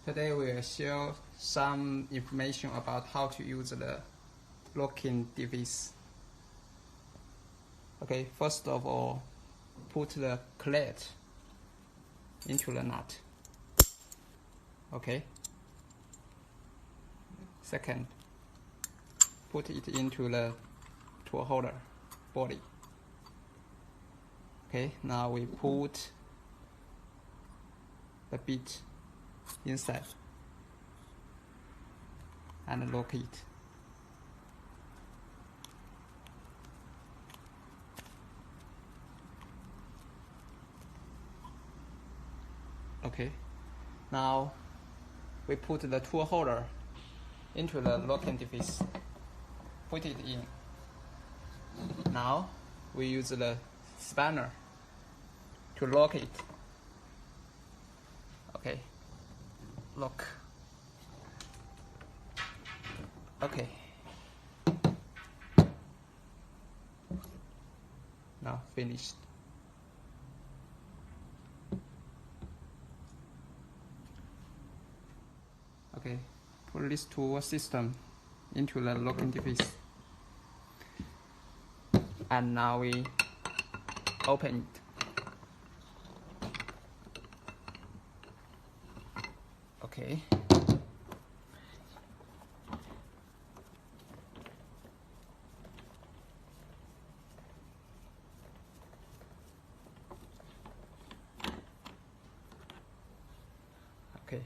Today we will share some information about how to use the locking device. Okay, first of all, put the clamp into the nut. Okay. Second, put it into the tool holder body. Okay, now we put the bit inside and lock it. Okay, now we put the tool holder into the locking device. Put it in. Now we use the spanner to lock it. Okay, lock. Okay. Now finished. Okay, put this tool system into the locking device. And now we open it. Okay. Okay.